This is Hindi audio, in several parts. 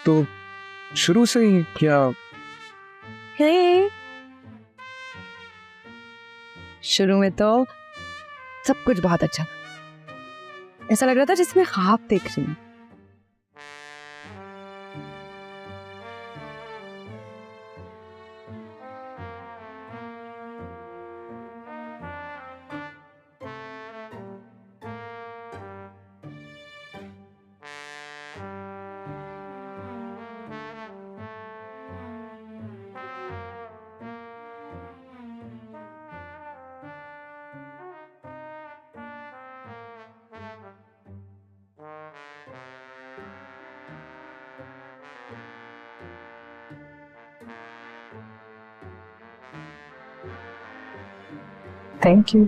तो शुरू से ही क्या? हे, शुरू में तो सब कुछ बहुत अच्छा था। ऐसा लग रहा था जिसमें ख्वाब देख रही हूँ। Thank you.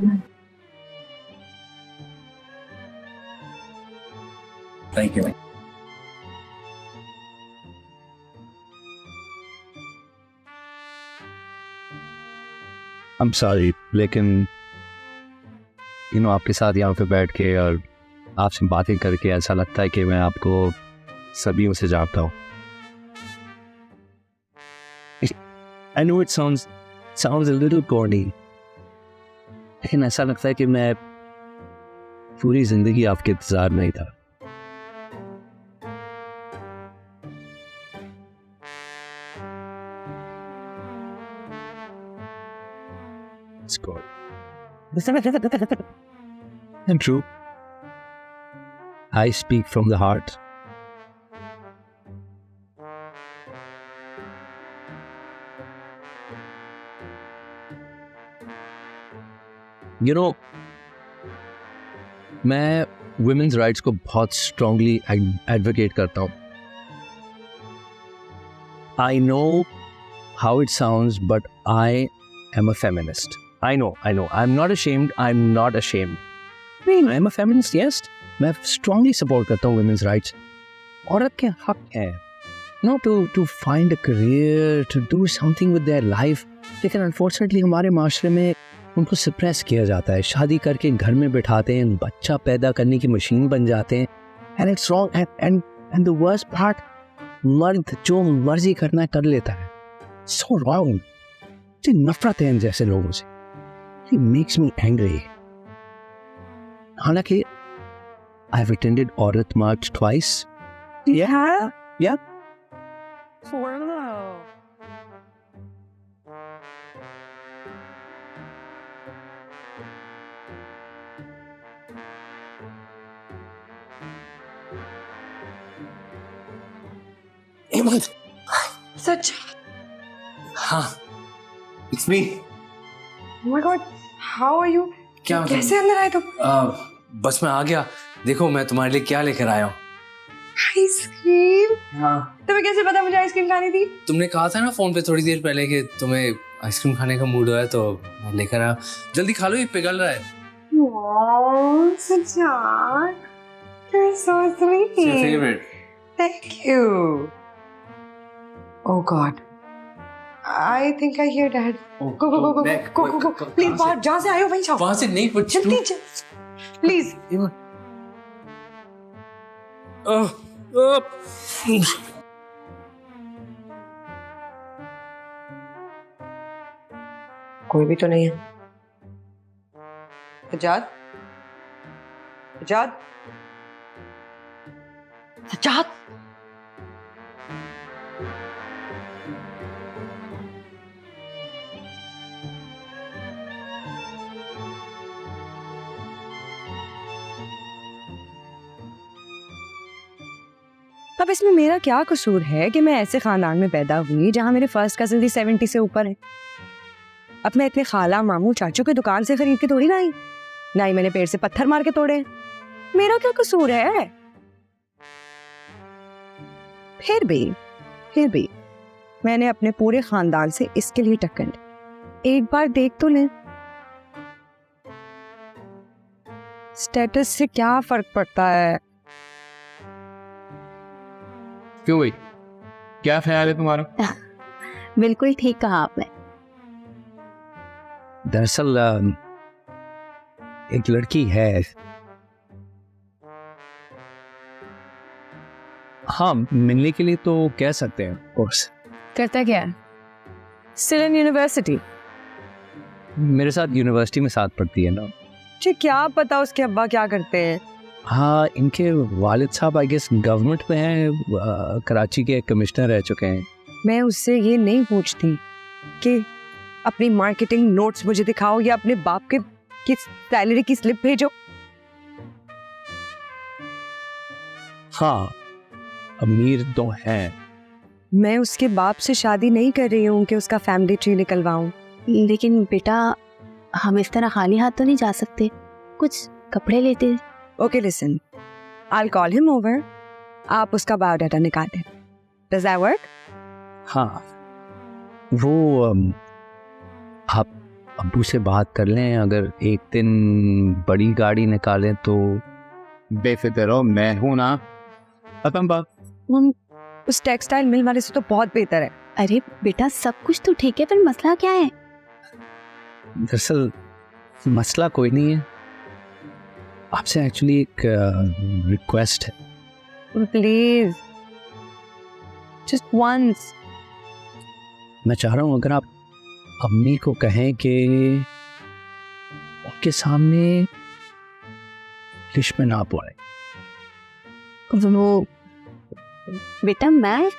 Thank you. I'm sorry, लेकिन आपके साथ यहाँ पे बैठ के और आपसे बातें करके ऐसा लगता है कि मैं आपको सदियों से जानता हूँ। I know it sounds a little corny, लेकिन ऐसा लगता है कि मैं पूरी जिंदगी आपके इंतजार में ही था। It's good. And true. I speak from the heart. मैं women's rights को बहुत strongly advocate करता हूँ. I know how it sounds, but I am a feminist. I know. I'm not ashamed. I'm a feminist, yes. मैं strongly support करता हूँ women's rights. औरत के हक है, to find a career, to do something with their life. लेकिन unfortunately हमारे माशरे में उनको suppress किया जाता है. शादी करके घर में बिठाते हैं, बच्चा पैदा करने की मशीन बन जाते हैं. And it's wrong. And the worst part, मर्द जो मर्जी करना कर लेता है. So wrong. मुझे नफरत है इन जैसे लोगों से. It makes me angry. हालांकि I've attended Aurat March twice. Yeah. Wow. Ahmed. सच? हाँ. It's me. Oh my God, how are you? क्या? कैसे अंदर आए तुम? बस मैं आ गया. देखो मैं तुम्हारे लिए क्या लेकर आया हूँ. आइसक्रीम? हाँ. तुम्हें कैसे पता मुझे आइसक्रीम खानी थी? तुमने कहा था ना फोन पे थोड़ी देर पहले कि तुम्हें आइसक्रीम खाने का मूड है, तो मैं लेकर आया. जल्दी खा लो, ये पिघल रहा है. Wow, Sajjad, you're so sweet. It's your favorite. Thank you. Oh God, I think I hear Dad. Go. Please, बाहर जहाँ से आए हो वहीं जाओ. वहाँ से नहीं, but जल्दी. Please. कोई भी तो नहीं है. सज्जाद. अब इसमें मेरा क्या कसूर है कि मैं ऐसे खानदान में पैदा हुई जहां मेरे फर्स्ट कजिन भी 70 से ऊपर है. अब मैं इतने खाला मामू चाचू की दुकान से खरीद के थोड़ी ना ही मैंने पेड़ से पत्थर मार के तोड़े. मेरा क्या कसूर है? फिर भी मैंने अपने पूरे खानदान से इसके लिए टक्कर ली. एक बार देख तो लें. स्टेटस से क्या फर्क पड़ता है? क्यों भाई, क्या ख्याल है तुम्हारा? बिल्कुल ठीक कहा आपने. दरअसल एक लड़की है. हाँ, मिलने के लिए तो कह सकते हैं, of course. करता क्या है? Still in university? मेरे साथ यूनिवर्सिटी में साथ पढ़ती है ना. मुझे क्या पता उसके अब्बा क्या करते हैं. हाँ, इनके वालिद साहब आई गेस गवर्नमेंट में हैं, कराची के कमिश्नर रह चुके हैं. मैं उससे ये नहीं पूछती कि अपनी मार्केटिंग नोट्स मुझे दिखाओ या अपने बाप के की सैलरी की स्लिप भेजो. हाँ, अमीर तो हैं. मैं उसके बाप से शादी नहीं कर रही हूँ कि उसका फैमिली ट्री निकलवाऊं. लेकिन बेटा हम इस तरह खाली हाथ तो नहीं जा सकते, कुछ कपड़े लेते. Okay listen, I call him over, आप उसका बायोडाटा निकालें. Does that work? हाँ, वो आप अब्बू से बात कर लें, अगर एक दिन बड़ी गाड़ी निकालें तो. बेफिक्र रहो, मैं हूं ना. खत्म बात. उस टेक्सटाइल मिल वाले से तो बहुत बेहतर है. अरे बेटा सब कुछ तो ठीक है, पर मसला क्या है? दरअसल मसला कोई नहीं है. आपसे एक्चुअली एक रिक्वेस्ट है. Please just once. मैं चाह रहा हूँ अगर आप अम्मी को कहें कि उनके सामने इंग्लिश में ना बोले. वो बेटा मैं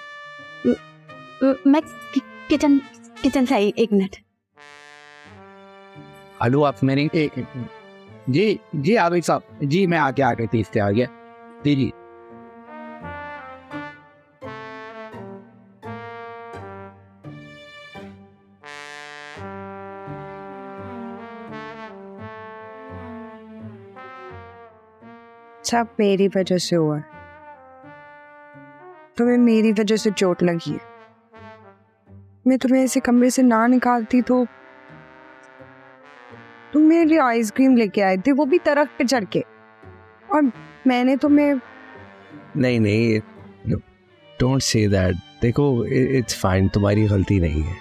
किचन से आई. एक मिनट. हेलो, आप मेरी एक जी आबिद साहब जी, मैं आगे तीसरे आ गया. जी. सब मेरी वजह से हुआ. तुम्हें मेरी वजह से चोट लगी है. मैं तुम्हें ऐसे कमरे से ना निकालती तो तुम मेरे लिए आइसक्रीम लेके आए थे, वो भी तरफ पे चढ़ के, और मैंने तुम्हें. नहीं, डोंट से दैट. देखो, इट्स फाइन, तुम्हारी गलती नहीं है.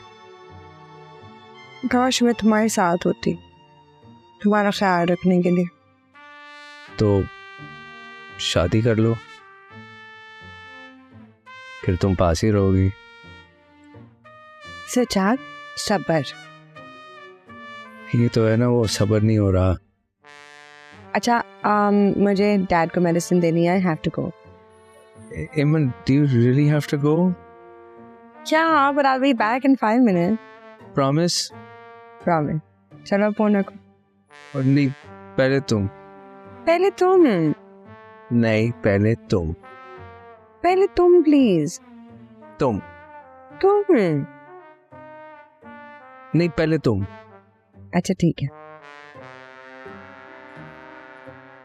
काश मैं तुम्हारे साथ होती, तुम्हारा ख्याल रखने के लिए. तो शादी कर लो, फिर तुम पास ही रहोगी. सचाक सबर. ये तो है ना, वो सबर नहीं हो रहा. अच्छा, मुझे डैड को मेडिसिन देनी है. I have to go. Eamon, do you really have to go? Yeah, but I'll be back in 5 minutes. Promise? Promise. चलो फोन रखो. और नहीं, पहले तुम. पहले तुम. नहीं, पहले तुम. पहले तुम प्लीज. तुम. नहीं, पहले तुम. अच्छा ठीक है.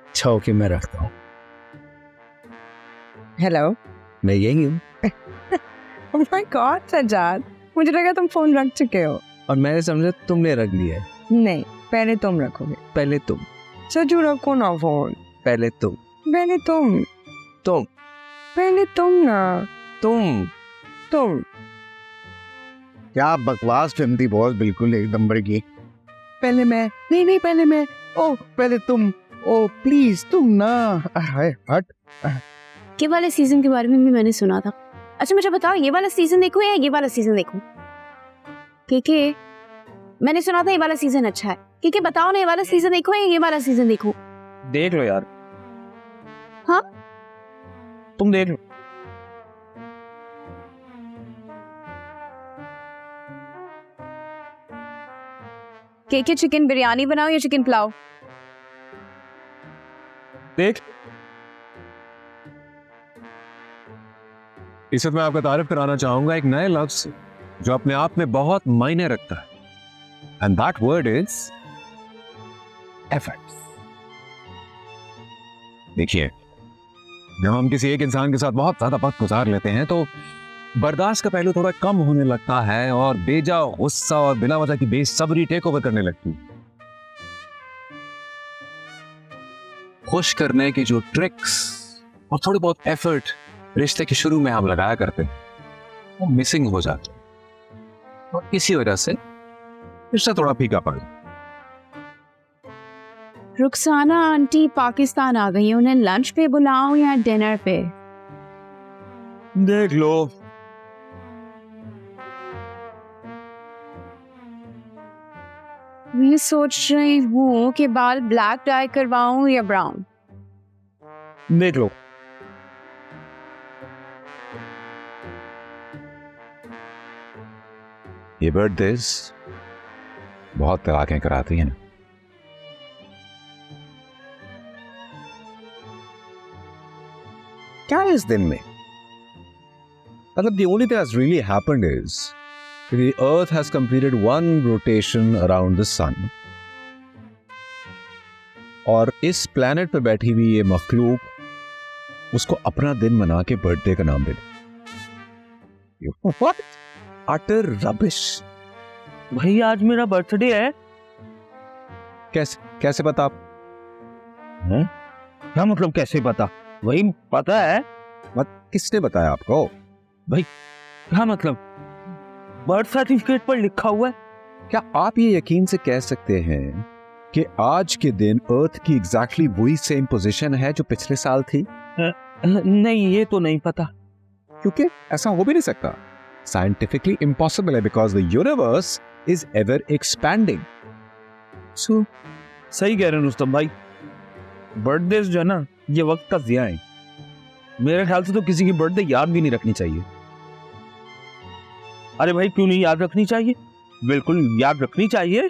अच्छा ओके, मैं रखता हूँ. हेलो. मैं यही हूँ. Oh my God, सजाद, मुझे लगा तुम फोन रख चुके हो. और मैंने समझा तुमने रख लिया है. नहीं, पहले तुम रखोगे. पहले तुम. सजू रखो ना फोन. पहले तुम. पहले तुम. तुम. पहले तुम ना. तुम. क्या बकवास फिल्म थी बॉस, बिल्कुल एक नंबर की. पहले मैं. नहीं पहले मैं. ओ पहले तुम. ओ प्लीज तुम ना. हट. ये वाले सीजन के बारे में भी मैंने सुना था. अच्छा मुझे बताओ, ये वाला सीजन देखूं या ये वाला सीजन देखूं? क्योंकि मैंने सुना था ये वाला सीजन अच्छा है. क्योंकि बताओ ना, ये वाला सीजन देखूं या ये वाला सीजन देखूं? देख लो यार. हाँ, तुम देख लो. के चिकन बिरयानी बनाओ या चिकन पुलाव? देख. इस वक्त मैं आपका तारीफ कराना चाहूंगा एक नए लफ्ज जो अपने आप में बहुत मायने रखता है, and that word is effort. देखिए, जब हम किसी एक इंसान के साथ बहुत ज्यादा वक्त गुजार लेते हैं तो बर्दाश्त का पहलू थोड़ा कम होने लगता है और बेजा गुस्सा और बिना वजह की बेसब्री टेक ओवर करने लगती है. खुश करने की जो ट्रिक्स और थोड़ी बहुत एफर्ट रिश्ते के शुरू में हम लगाया करते हैं, वो मिसिंग हो जाते हैं और इसी वजह से रिश्ता थोड़ा फीका पड़ जाता. रुखसाना आंटी पाकिस्तान आ गई है, उन्हें लंच पे बुलाऊं या डिनर पे? देख लो। मैं सोच रही हूँ कि बाल ब्लैक डाई करवाऊं या ब्राउन। देख लो। ये बर्थडेज बहुत तलाकें कराती हैं ना। क्या है इस दिन में? मतलब the only thing that's really happened is the earth has completed one rotation around the sun. और इस planet पे बैठी हुई ये मखलूक उसको अपना दिन मना के बर्थडे का नाम दे दे। What? Utter rubbish. भाई आज मेरा बर्थडे है। कैसे पता आप? क्या मतलब कैसे पता? वही पता है। किसने बताया आपको? क्या मतलब? बर्थ सर्टिफिकेट पर लिखा हुआ है। क्या आप ये यकीन से कह सकते हैं कि आज के दिन अर्थ की एग्जैक्टली वही सेम पोजीशन है जो पिछले साल थी? नहीं, ये तो नहीं पता। क्योंकि ऐसा हो भी नहीं सकता। साइंटिफिकली इम्पॉसिबल है because the universe is ever expanding. सही कह रहे हैं रुस्तम भाई। बर्थडे जो है ना, ये वक्त का ज़िया है। मेरे ख्याल से तो किसी की बर्थडे याद भी नहीं रखनी चाहिए। अरे भाई क्यों नहीं याद रखनी चाहिए? बिल्कुल याद रखनी चाहिए,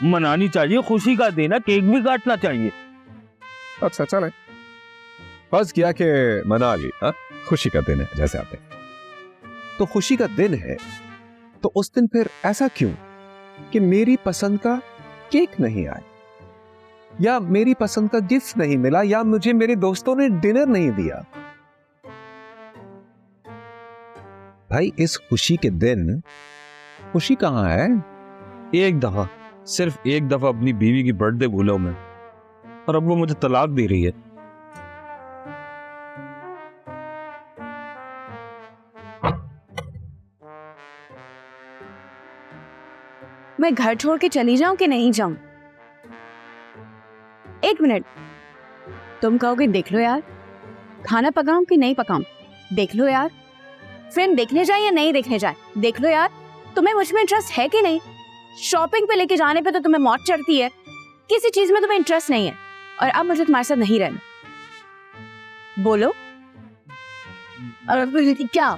मनानी चाहिए, खुशी का दिन है, केक भी काटना चाहिए। अच्छा चले, फर्ज किया कि मना ली, खुशी का दिन है जैसे आते हैं। तो खुशी का दिन है तो उस दिन फिर ऐसा क्यों कि मेरी पसंद का केक नहीं आया, या मेरी पसंद का गिफ्ट नहीं मिला, या मुझे मेरे दोस्तों ने डिनर नहीं दिया? भाई इस खुशी के दिन खुशी कहां है? एक दफा, सिर्फ एक दफा अपनी बीवी की बर्थडे भूला हूं मैं, और अब वो मुझे तलाक दे रही है। मैं घर छोड़ के चली जाऊं कि नहीं जाऊं? एक मिनट, तुम कहोगे देख लो यार, खाना पकाऊं कि नहीं पकाऊं? देख लो यार, फिल्म देखने जाए या नहीं देखने जाए? देख लो यार, तुम्हें मुझ में इंटरेस्ट है कि नहीं? शॉपिंग पे लेके जाने पे तो तुम्हें मौत चढ़ती है, किसी चीज में तुम्हें इंटरेस्ट नहीं है, और अब मुझे तुम्हारे साथ नहीं रहना। बोलो। क्या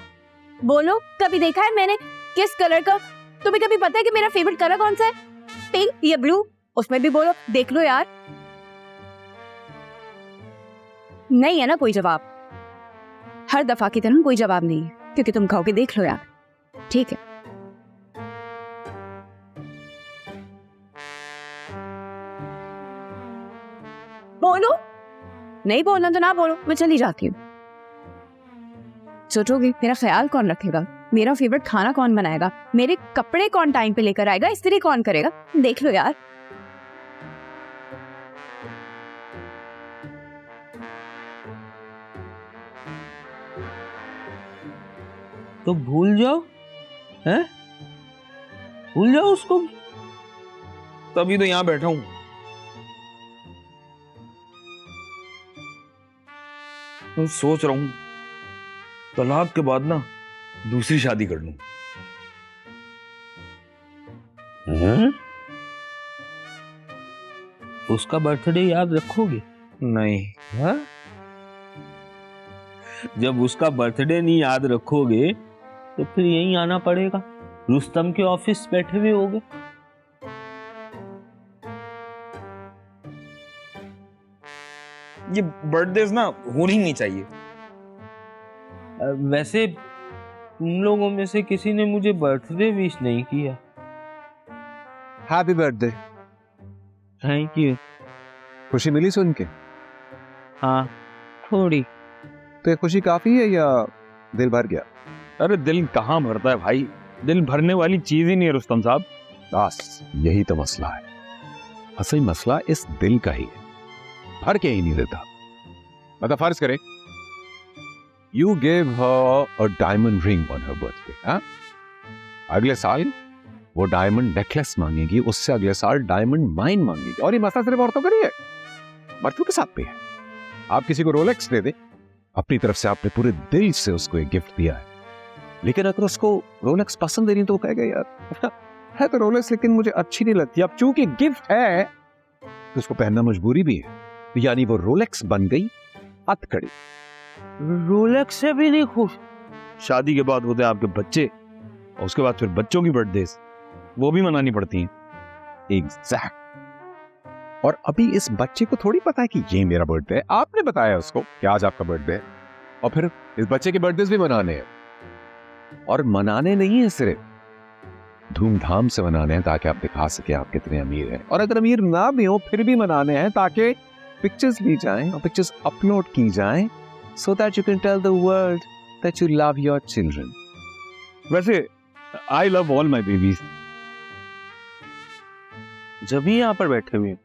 बोलो? कभी देखा है मैंने किस कलर का? तुम्हें कभी पता है कि मेरा फेवरेट कलर कौन सा है? पिंक या ब्लू? उसमें भी बोलो देख लो यार। नहीं है ना कोई जवाब? हर दफा की तरह कोई जवाब नहीं है, क्योंकि तुम कहोगे देख लो यार। ठीक है, बोलो। नहीं बोलना तो ना बोलो, मैं चली जाती हूँ। सोचोगे मेरा ख्याल कौन रखेगा? मेरा फेवरेट खाना कौन बनाएगा? मेरे कपड़े कौन टाइम पे लेकर आएगा? इस्त्री कौन करेगा? देख लो यार। तो भूल जाओ, हैं? भूल जाओ उसको, तभी तो यहां बैठा हूं। मैं सोच रहा हूं तलाक के बाद ना दूसरी शादी कर लूं। उसका बर्थडे याद रखोगे? नहीं। हाँ? जब उसका बर्थडे नहीं याद रखोगे तो फिर यहीं आना पड़ेगा, रुस्तम के ऑफिस बैठे हुए होगे। ये बर्थडे ना होनी नहीं चाहिए। वैसे तुम लोगों में से किसी ने मुझे बर्थडे विश नहीं किया। Happy birthday. Thank you. खुशी मिली सुन के? हाँ थोड़ी। तो ये खुशी काफी है या दिल भर गया? अरे दिल कहाँ भरता है भाई, दिल भरने वाली चीज ही नहीं है रुस्तम साहब। बस यही तो मसला है। असली मसला इस दिल का ही है, भर के ही नहीं देता। मतलब फर्ज करें you gave her a diamond ring on her birthday, अगले साल वो डायमंड नेकलेस मांगेगी, उससे अगले साल डायमंड माइन मांगेगी। और ये मसला सिर्फ औरतों का नहीं है, मर्दों के साथ भी है। आप किसी को रोलेक्स दे दे, अपनी तरफ से आपने पूरे दिल से उसको एक गिफ्ट दिया है, लेकिन अगर उसको रोलेक्स पसंद नहीं तो वो कहेगा यार है तो रोलेक्स लेकिन मुझे अच्छी नहीं लगती। अब चूंकि गिफ्ट है तो उसको पहनना मजबूरी भी है, तो यानी वो रोलेक्स बन गई हथकड़ी। रोलेक्स से भी नहीं खुश? शादी के बाद होते हैं आपके बच्चे, और उसके बाद फिर बच्चों की बर्थडे वो भी मनानी पड़ती हैं। एग्जैक्ट। और अभी इस बच्चे को थोड़ी पता है कि ये मेरा बर्थडे है, आपने बताया उसको कि आज आपका बर्थडे है, और फिर इस बच्चे के बर्थडे भी मनाने हैं। और मनाने नहीं है सिर्फ, धूमधाम से मनाने हैं ताकि आप दिखा सके आप कितने अमीर हैं, और अगर अमीर ना भी हो फिर भी मनाने हैं ताकि पिक्चर्स ली जाएं और पिक्चर्स अपलोड की जाएं, so that you can tell the world that you love your children. वैसे I love all my babies. जब ही यहाँ पर बैठे हुए हैं,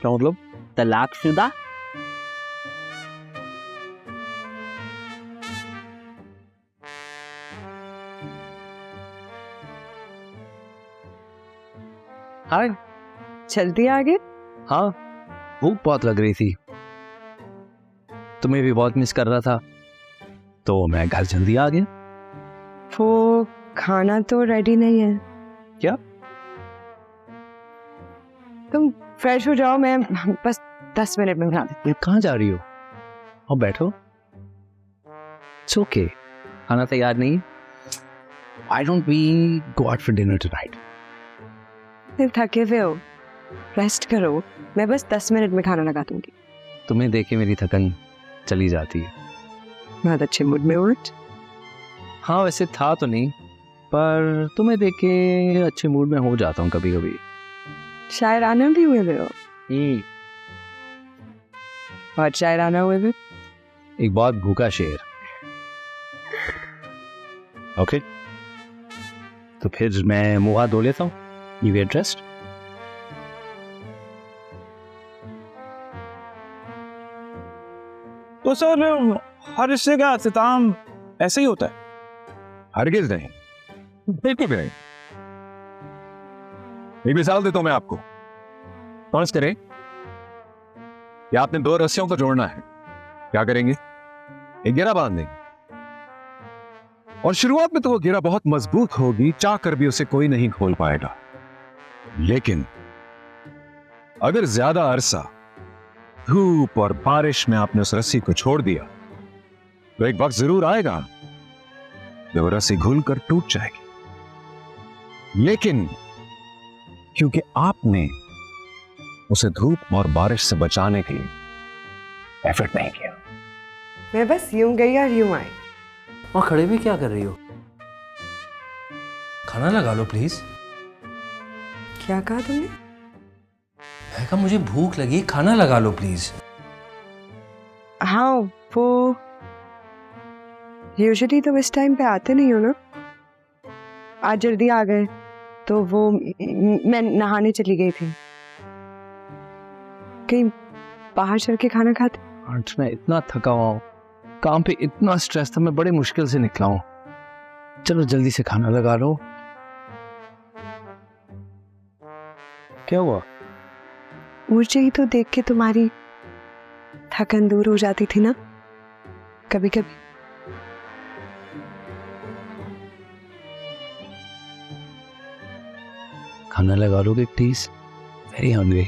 क्या मतलब? तलाकशुदा? हाय। चलती आगे। हाँ, भूख बहुत लग रही थी, तुम्हें भी बहुत मिस कर रहा था, तो मैं घर जल्दी आ गया। वो खाना तो रेडी नहीं है। क्या? तुम फ्रेश हो जाओ, मैं बस 10 मिनट में बना देती कहाँ जा रही हो? और बैठो। It's okay. खाना तैयार नहीं? Why don't we go out for dinner tonight? हूँ। तुम थके हुए हो, रेस्ट करो, मैं बस 10 मिनट में खाना लगा दूंगी। तुम्हें देखे मेरी थकन चली जाती है। बहुत अच्छे मूड में हो। हाँ, वैसे था तो नहीं, पर तुम्हें देख के अच्छे मूड में हो जाता हूँ कभी कभी। शायराना भी हुए हो। और शायराना हुए भी। एक बहुत भूखा शेर। ओके, तो फिर मैं मुंह हाथ धो लेता हूँ। You get dressed. तो सर हर रिश्ते का अख्ताम ऐसे ही होता है? हरगिज नहीं, बिल्कुल भी नहीं। एक मिसाल देता हूं मैं आपको। फर्ज करें कि आपने 2 रस्सियों को जोड़ना है, क्या करेंगे? एक घेरा बांध देंगे, और शुरुआत में तो वो घेरा बहुत मजबूत होगी, चाह कर भी उसे कोई नहीं खोल पाएगा। लेकिन अगर ज्यादा अरसा धूप और बारिश में आपने उस रस्सी को छोड़ दिया तो एक वक्त जरूर आएगा जब रस्सी घुलकर टूट जाएगी। लेकिन क्योंकि आपने उसे धूप और बारिश से बचाने के लिए एफर्ट नहीं किया, मैं बस यूं गई और यूं आई। वहाँ खड़े भी क्या कर रही हो? खाना लगा लो प्लीज। क्या कहा तुमने? मैं कहा मुझे भूख लगी, खाना लगा लो प्लीज। हाँ, वो यूजुअली तो इस टाइम पे आते नहीं हो ना। आज जल्दी आ गए तो वो मैं नहाने चली गई थी। कहीं बाहर चल के खाना खाते? आज मैं इतना थका हुआ हूँ, काम पे इतना स्ट्रेस था, मैं बड़े मुश्किल से निकला हूँ। चलो जल्दी से खाना लगा लो। क्या हुआ? मुझे ही तो देख के तुम्हारी थकन दूर हो जाती थी ना कभी कभी। खाना लगा लोगे प्लीज? Very hungry.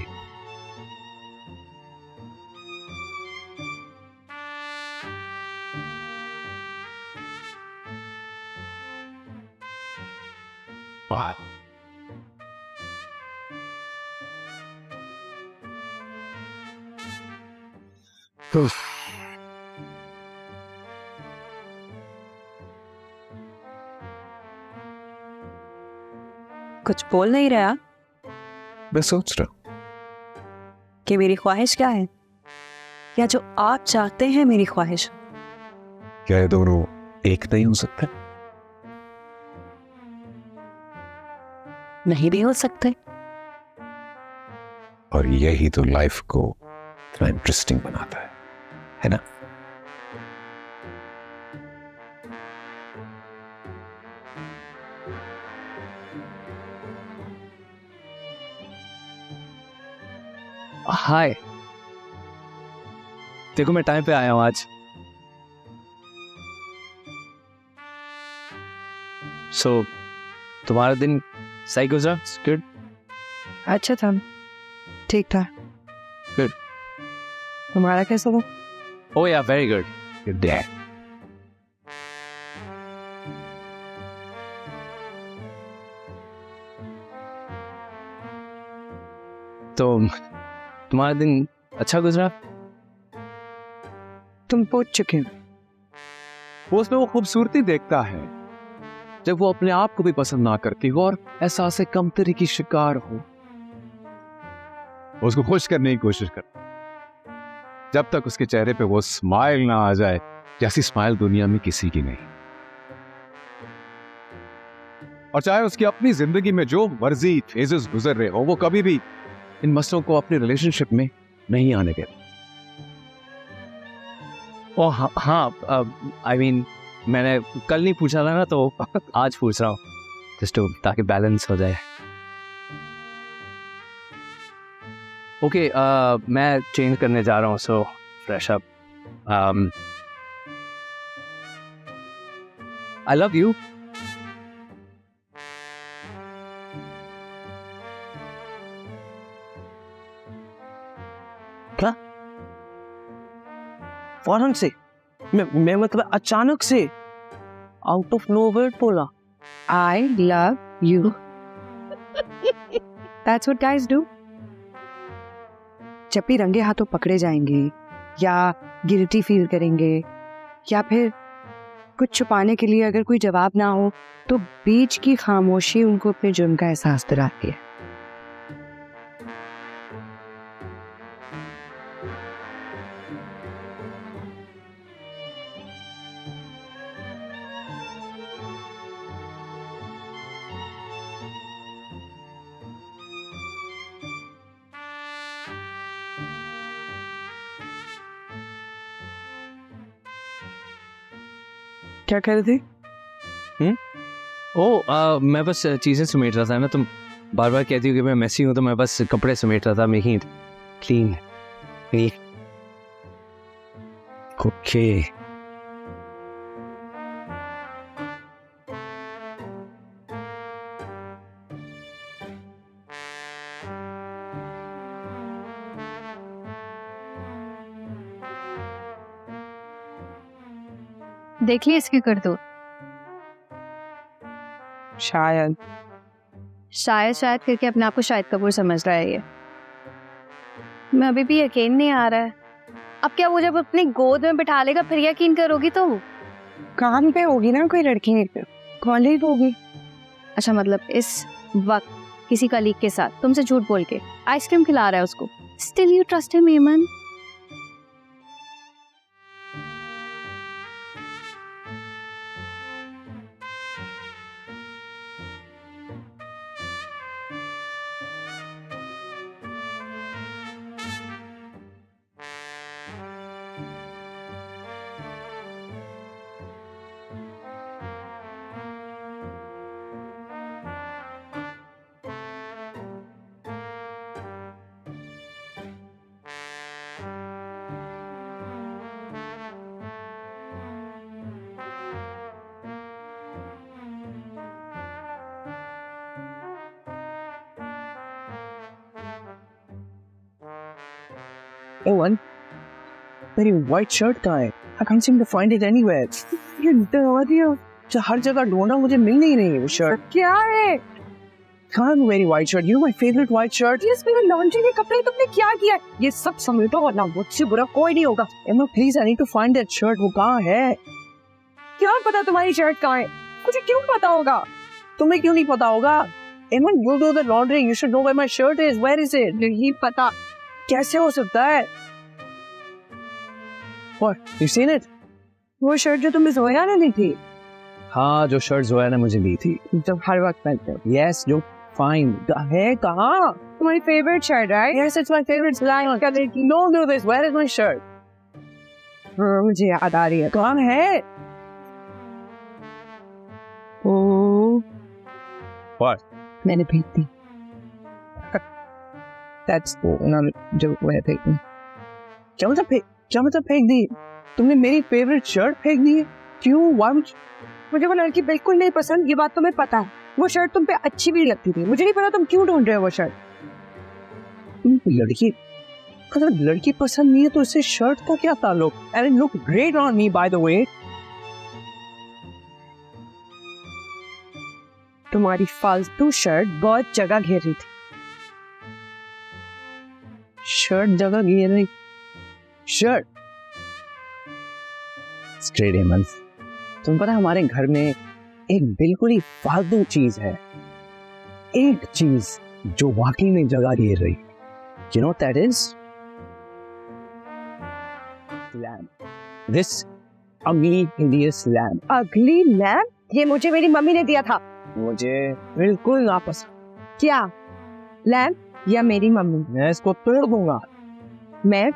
कुछ बोल नहीं रहा मैं सोच रहा हूं कि मेरी ख्वाहिश क्या है, या जो आप चाहते हैं मेरी ख्वाहिश। क्या ये दोनों एक नहीं हो सकते? नहीं भी हो सकते। और यही तो लाइफ को इतना इंटरेस्टिंग बनाता है ना? हाय। देखो मैं टाइम पे आया हूँ आज। सो तुम्हारा दिन सही गुजरा? गुड। अच्छा था, ठीक था। Good. तुम्हारा कैसा था? Oh yeah, very good. Good day. तो तुम्हारा दिन अच्छा गुजरा? तुम पूछ चुके हो। वो उसमें वो खूबसूरती देखता है जब वो अपने आप को भी पसंद ना करती हो और एहसास कमतरी की शिकार हो। उसको खुश करने की कोशिश कर, जब तक उसके चेहरे पे वो स्माइल ना आ जाए जैसी स्माइल दुनिया में किसी की नहीं। और चाहे उसकी अपनी जिंदगी में जो मर्जी फेजेस गुजर रहे हो, वो कभी भी इन मसलों को अपने रिलेशनशिप में नहीं आने देते। ओ हाँ, आई मीन मैंने कल नहीं पूछा था ना, तो आज पूछ रहा हूँ, जस्ट ताकि बैलेंस हो जाए। ओके, मैं चेंज करने जा रहा हूँ, so fresh up. I love you. क्या? फौरन से? मैं मतलब अचानक से आउट ऑफ नोवेयर बोला I love you. That's what guys do. जब भी रंगे हाथों पकड़े जाएंगे या गिल्टी फील करेंगे या फिर कुछ छुपाने के लिए अगर कोई जवाब ना हो, तो बीच की खामोशी उनको अपने जुर्म का एहसास दिलाती है। क्या कह रहे थे? मैं बस चीज़ें समेट रहा था ना, तुम बार बार कहती हो कि मैं मेसी हूँ, तो मैं बस कपड़े समेट रहा था, मेकिंग इट क्लीन। ओके, देख लिया इसकी कर दो। शायद शायद शायद करके अपने आप को शाहिद कपूर समझ रहा है ये। मैं अभी भी यकीन नहीं आ रहा है। अब क्या वो जब अपनी गोद में बिठा लेगा फिर यकीन करोगी तुम? काम पे होगी ना कोई लड़की, कॉलेज होगी। अच्छा, मतलब इस वक्त किसी कलीग के साथ तुमसे झूठ बोल के आइसक्रीम खिला रहा है उसको। स्टिल यू ट्रस्ट हिम एमन? ओवन, मेरी व्हाइट शर्ट कहाँ है? I can't seem to find it anywhere. ये दवा दिया, हर जगह ढूंढा, मुझे मिल नहीं रही है वो शर्ट। क्या है? कहाँ है मेरी white shirt? You know my favorite white shirt. ये मेरे लॉन्ड्री के कपड़े तुमने क्या किया? ये सब समेटो वरना मुझसे बुरा कोई नहीं होगा। Emma, please, I need to find that shirt. वो कहाँ है? क्या पता तुम्हारी शर्ट कहाँ है? मुझे क्यों पता होगा? तुम्हें क्यों नहीं पता होगा? Emma, you do the laundry. You should know where my shirt is. Where is it? नहीं पता। कैसे हो सकता है? What? You seen it? वो शर्ट जो तुम्हें जोया ने दी थी, हाँ, जो शर्ट जोया ने मुझे दी थी, जब हर वक्त पहनते हो। Yes, जो fine है कहाँ? तुम्हारी favourite shirt, right? Yes, it's my favorite. Don't do this. Where is my shirt? मुझे याद आ रही है। कहाँ है? ओ, What? मैंने भेज दी। That's not जो मैं थे। क्या मतलब फेंक दी? तुमने मेरी फेवरेट शर्ट फेंक दी है? क्यों? Why would you? मुझे वो लड़की बिल्कुल नहीं पसंद, ये बात तुम्हें पता है। वो शर्ट तुम पे अच्छी भी लगती थी, मुझे नहीं पता तुम क्यों ढूंढ रहे हो वो शर्ट। लड़की अगर लड़की पसंद नहीं है तो इससे शर्ट का क्या ताल्लुक? And it looked great on me by the way. तुम्हारी फालतू शर्ट बहुत जगह घेर रही थी। शर्ट जगह घेर रही? शर्ट? Straight Hemant. तुम पता है हमारे घर में एक बिल्कुल ही फालतू चीज है, एक चीज जो वाकई में जगह घेर रही। You know what that is? Lamp. This ugly hideous lamp. अगली लैम्प? ये मुझे मेरी मम्मी ने दिया था। मुझे बिल्कुल नापसंद। क्या लैम्प या मेरी मम्मी? मैं इसको तोड़ दूंगा। मैं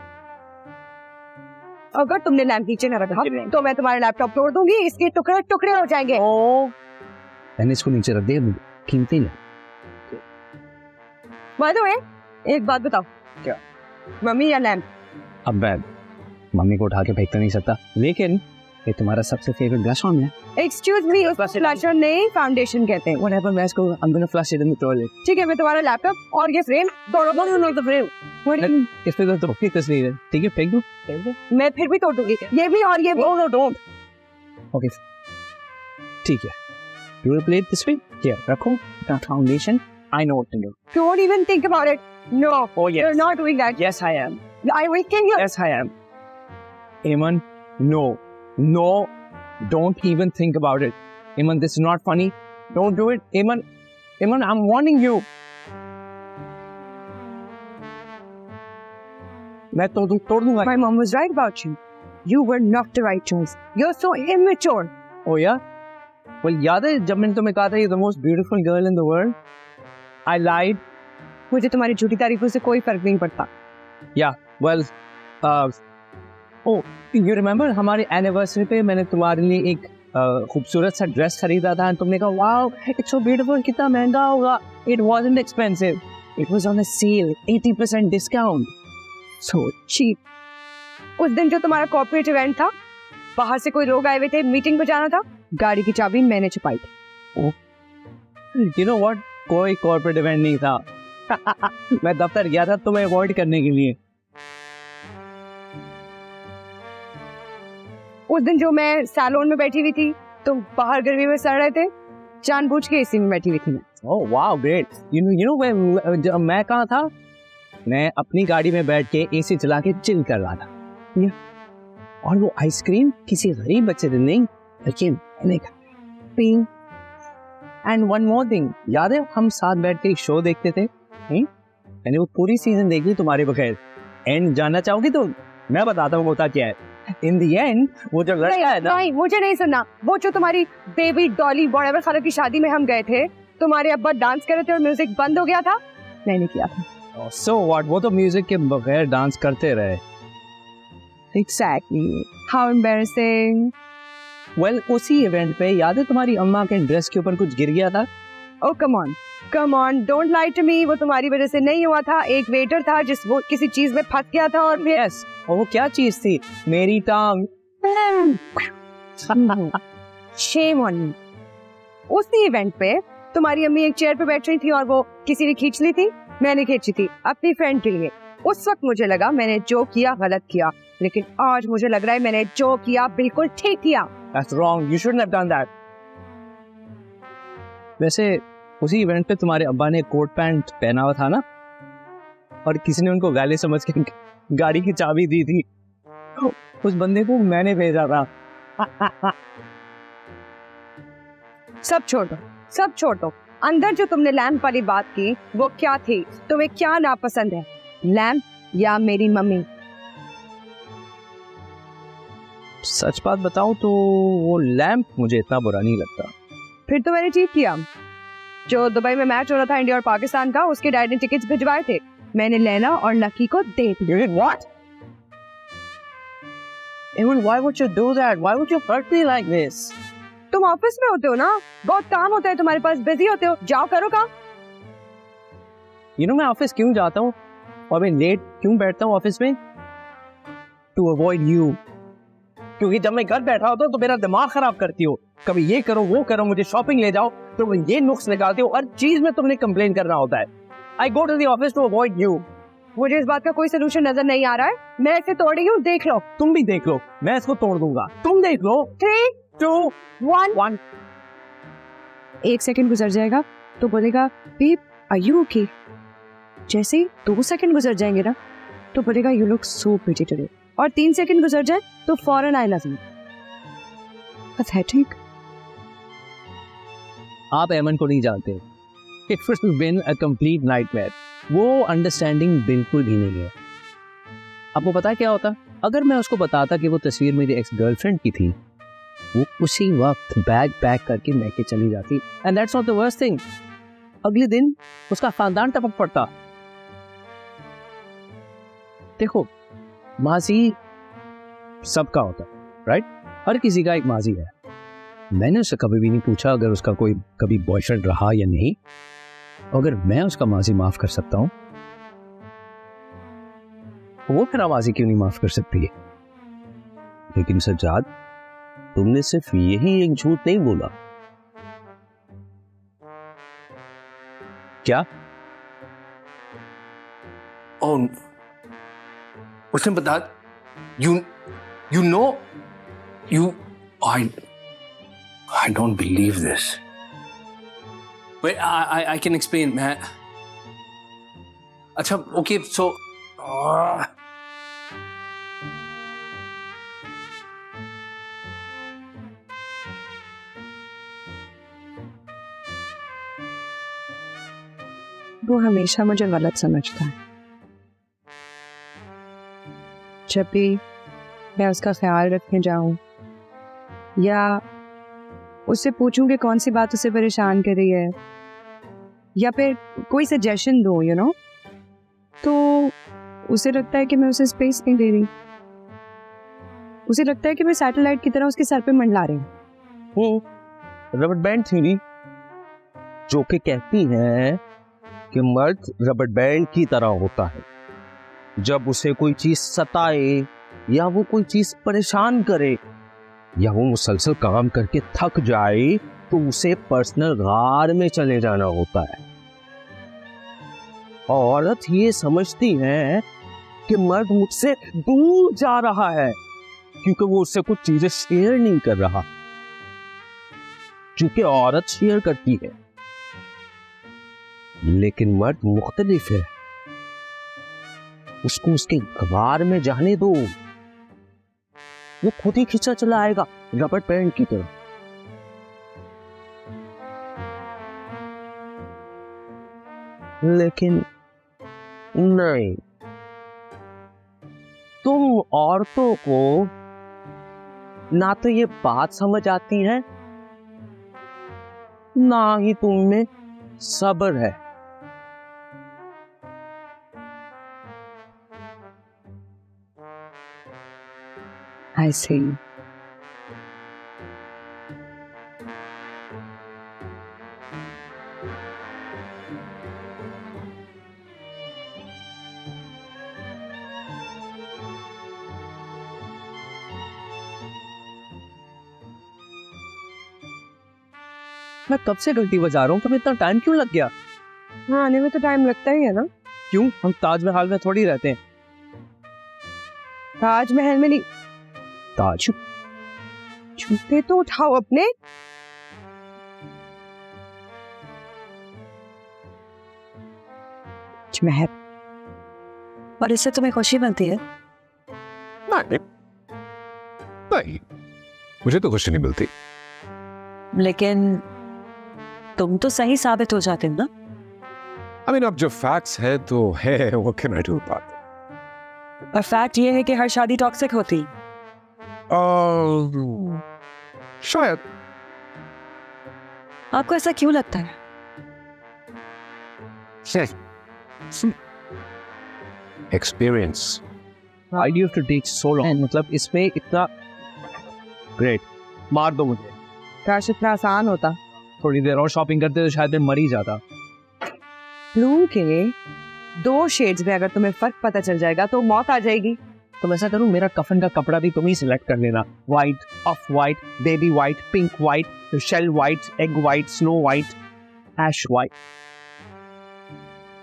अगर तुमने लैम्प नीचे न रखा तो मैं तुम्हारे लैपटॉप तोड़ दूंगी, इसके टुकड़े टुकड़े हो जाएंगे। मैंने इसको नीचे रख दिया, कीमती है। बाय द वे, एक बात बताओ, क्या? मम्मी या लैम्प? अब मैं मम्मी को उठा के फेंक तो नहीं सकता, लेकिन ये तुम्हारा सबसे फेवरेट ब्लश ऑन है। एक्सक्यूज मी, उसको फ्लैशर नहीं फाउंडेशन कहते हैं। Whatever, मैं इसको I'm gonna flush it in the toilet. ठीक है, मैं तुम्हारा लैपटॉप और ये फ्रेम दोनों No, the frame. इस पे तो की तस्वीर है, ठीक है, फेंक दो। मैं फिर भी तोड़ दूंगी, ये भी और ये भी। No, don't. Okay, ठीक है। You will play it this way? Here, रखो अपना foundation. I know what to do. Don't even think about it. No, Oh yes. you're not doing that. Yes, I am. I will kill you. Yes, I am. Eamon, no, don't even think about it. Eamon, this is not funny. Don't do it. Eamon, I'm warning you. मैं तोड़ दूंगा। My mom was right about you. You were not the right choice. You're so immature. Oh yeah? Well, याद है जब मैंने तुम्हें कहा था you're the most beautiful girl in the world? I lied. मुझे तुम्हारी झूठी तारीफों से कोई फर्क नहीं पड़ता। Yeah, well, oh, you remember हमारे एनिवर्सरी पे मैंने तुम्हारे लिए एक खूबसूरत सा ड्रेस खरीदा था, तुमने कहा वाओ इट्स सो ब्यूटीफुल, कितना महंगा होगा। It wasn't expensive. It was on a sale, 80% discount. So cheap. उस दिन जो तुम्हारा कॉर्पोरेट इवेंट था, बाहर से कोई लोग आए हुए थे, मीटिंग पे जाना था, गाड़ी की चाबी मैंने छुपाई थी। You know what? कोई कॉर्पोरेट इवेंट नहीं था। मैं दफ्तर गया था तुम्हें अवॉइड करने के लिए। उस दिन जो मैं सैलून में बैठी हुई थी, तुम बाहर गर्मी में सड़ रहे थे, जानबूझ के एसी में बैठी हुई थी मैं। Oh wow, great. You know मैं कहाँ था? मैं अपनी गाड़ी में बैठ के एसी चला के चिल कर रहा था। और वो आइसक्रीम किसी गरीब बच्चे ने नहीं, लेकिन मैंने खाई। एंड वन मोर थिंग, याद है हम साथ बैठ के एक शो देखते थे? मैंने वो पूरी सीजन देखी तुम्हारे बगैर। एंड जानना चाहोगी तुम? मैं बताता हूँ होता क्या है। इन दी एंड वो जो लड़का है ना, नहीं मुझे नहीं सुनना। वो जो तुम्हारी बेबी डॉली व्हाटएवर खाला की शादी में हम गए थे, तुम्हारे अब्बा डांस कर रहे थे और म्यूजिक बंद हो गया था, मैंने किया था। So what? वो तो म्यूजिक के बगैर डांस करते रहे। Exactly. How embarrassing. Well, उसी इवेंट पे याद है तुम्हारी अम्मा के ड्रेस के ऊपर कुछ गिर गया था? Oh come on, don't lie to me. वो तुम्हारी वजह से नहीं हुआ था। एक वेटर था जिस वो किसी चीज में फंस गया था और फिर Yes. और वो क्या चीज थी? मेरी टांग। Shame on you. उसी इवेंट पे तुम्हारी अम्मी एक चेयर पे बैठ रही थी और वो किसी ने खींच ली थी, मैंने खींची थी अपनी फ्रेंड के लिए। उस वक्त मुझे लगा मैंने जो किया गलत किया, लेकिन आज मुझे लग रहा है मैंने जो किया बिल्कुल ठीक किया। That's wrong. You shouldn't have done that. वैसे उसी इवेंट पे तुम्हारे अब्बा ने कोट पैंट पहना हुआ था ना, और किसी ने उनको गाली समझ के गाड़ी की चाबी दी थी। उस बंदे को मैंने भेजा था। सब छोड़ दो। अंदर जो तुमने लैम्प वाली बात की वो क्या थी? तुम्हें क्या नापसंद है, लैम्प या मेरी मम्मी? सच बात बताऊं तो वो लैंप मुझे इतना बुरा नहीं लगता। फिर तो मैंने ठीक किया। जो दुबई में मैच हो रहा था इंडिया और पाकिस्तान का, उसके डैडी ने टिकट्स भिजवाए थे, मैंने लैला और लकी को दे दी। You did what? Eamon, why would you do that? Why would you hurt me like this? तुम ऑफिस में होते हो ना, बहुत काम होता है तुम्हारे पास, बिजी होते हो, जाओ करो काम। You know मैं ऑफिस क्यों जाता हूँ और मैं लेट क्यों बैठता हूँ ऑफिस में? टू अवॉइड यू, क्योंकि जब मैं घर बैठा होता हूँ तो मेरा दिमाग खराब करती हो, कभी ये करो वो करो, मुझे शॉपिंग ले जाओ, तो ये नुक्स निकालती हो, हर चीज में तुमने कंप्लेन करना होता है। I go to the office to avoid you. मुझे इस बात का कोई सोल्यूशन नजर नहीं आ रहा है, मैं इसे तोड़ रही हूँ, देख लो। तुम भी देख लो, मैं इसको तोड़ दूंगा, तुम देख लो। 3, 2, 1। 1 सेकंड गुजर जाएगा तो बोलेगा बेब आर यू ओके। जैसे ही 2 सेकंड गुजर जाएंगे ना तो बोलेगा you look so pretty today, और 3 सेकंड गुजर जाए तो फौरन आई लव यू। पैथेटिक। आप एमन को नहीं जानते। It would have been a complete nightmare. वो अंडरस्टैंडिंग बिल्कुल भी नहीं है। आपको पता है क्या होता? अगर मैं उसको बताता कि वो तस्वीर मेरी एक्स गर्लफ्रेंड की थी, वो उसी वक्त बैग पैक करके मैके चली जाती। And that's not the worst thing, अगले दिन उसका खानदान टपक पड़ता। देखो, माजी सबका होता है, राइट? हर किसी का एक माजी है। मैंने उससे कभी भी नहीं पूछा अगर उसका कोई कभी बॉयफ्रेंड रहा या नहीं। अगर मैं उसका माजी माफ कर सकता हूं, वो मेरा माजी क्यों नहीं माफ कर सकती है? लेकिन सज्जाद, तुमने सिर्फ यही एक झूठ नहीं बोला। क्या? और उसने बता, you know, I don't believe this. Wait, I can explain, man. अच्छा, okay, so वो हमेशा मुझे गलत समझता है। जब भी मैं उसका ख्याल रखने जाऊं या उससे पूछूं कि कौन सी बात उसे परेशान कर रही है, या फिर कोई सजेशन दूं, यू नो, तो उसे लगता है कि मैं उसे स्पेस नहीं दे रही। उसे लगता है कि मैं सैटेलाइट की तरह उसके सर पे मंडला रही हूँ। रबर बैंड थ्योरी, जो कि कहती है कि मर्द रबर बैंड की तरह होता है। जब उसे कोई चीज सताए या वो कोई चीज परेशान करे या वो मुसलसल काम करके थक जाए, तो उसे पर्सनल गार में चले जाना होता है। औरत ये समझती है कि मर्द मुझसे दूर जा रहा है क्योंकि वो उससे कुछ चीजें शेयर नहीं कर रहा, क्योंकि औरत शेयर करती है। लेकिन मर्द मुख्तलिफ है, उसको उसके गवार में जाने दो, वो खुद ही खींचा चला आएगा रबर बैंड की तरह। लेकिन नहीं, तुम औरतों को ना तो ये बात समझ आती है, ना ही तुम में सब्र है। I see. मैं कब से घंटी बजा रहा हूँ, तुम्हें इतना टाइम क्यों लग गया? हाँ, आने में तो टाइम लगता ही है ना। क्यों? हम ताजमहल में थोड़ी रहते हैं। ताजमहल में नहीं। ताज? जूते तो उठाओ अपने। महर, और इससे तुम्हें खुशी मिलती है? नहीं, नहीं, मुझे तो खुशी नहीं मिलती। लेकिन तुम तो सही साबित हो जाते हो ना। I mean, अब जो फैक्ट्स है तो है, what can I do about it? और फैक्ट ये है कि हर शादी टॉक्सिक होती। शायद। आपको ऐसा क्यों लगता है? Experience. Why do you have to take so long? मतलब इसमें इतना ग्रेट, मार दो मुझे। काश इतना आसान होता। थोड़ी देर और शॉपिंग करते तो शायद मैं मर ही जाता। ब्लू के 2 शेड्स में अगर तुम्हें फर्क पता चल जाएगा तो मौत आ जाएगी। तो वैसा करूं, मेरा कफन का कपड़ा भी तुम ही सिलेक्ट कर लेना। White, off white, baby white, pink white, shell white, egg white, snow white, ash white.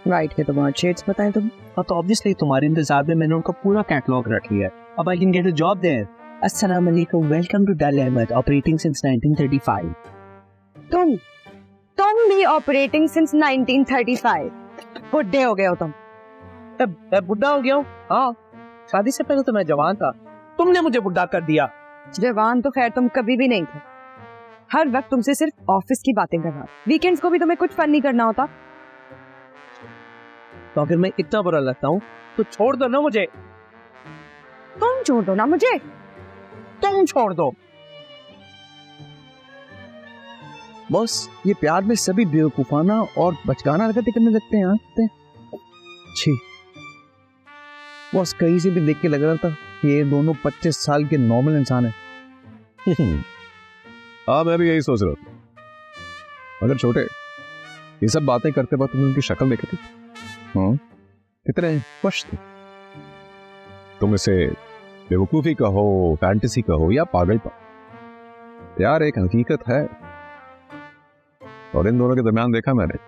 White के तो बहुत शेड्स बताएं तुम। हाँ, तो ऑब्वियसली तुम्हारे इंतजार में मैंने उनका पूरा कैटलॉग रख लिया है। अब I can get a job there. अस्सलाम वालेकुम, welcome to Dal Ahmed, operating since 1935। तुम भी ऑपरेटिंग सिंस 1935। बुढ़े हो गए हो तुम। मैं बुढ़ा हो गया हूँ? हाँ, शादी से पहले तो मैं जवान था, तुमने मुझे बुढ़ा कर दिया। जवान तो खैर तुम कभी भी नहीं थे। हर वक्त तुमसे सिर्फ ऑफिस की बातें करना, वीकेंड्स को भी तुम्हें कुछ फन नहीं करना होता। तो अगर मैं इतना बुरा लगता हूँ तो छोड़ दो ना मुझे। तुम छोड़ दो ना मुझे। तुम छोड़ दो। बॉस, ये प्यार में सभी बेवकूफाना और बचकाना हरकतें करने लगते हैं। छी बॉस, कहीं से भी देख के लग रहा था कि ये दोनों 25 साल के नॉर्मल इंसान हैं। हाँ, मैं भी यही सोच रहा था। अगर छोटे ये सब बातें करते वक्त तुमने उनकी शक्ल देखी थी? हाँ, कितने खुश थे। तुम इसे बेवकूफी कहो, फैंटेसी कहो या पागलपन, यार एक हकीकत है, और इन दोनों के दरमियान देखा मैंने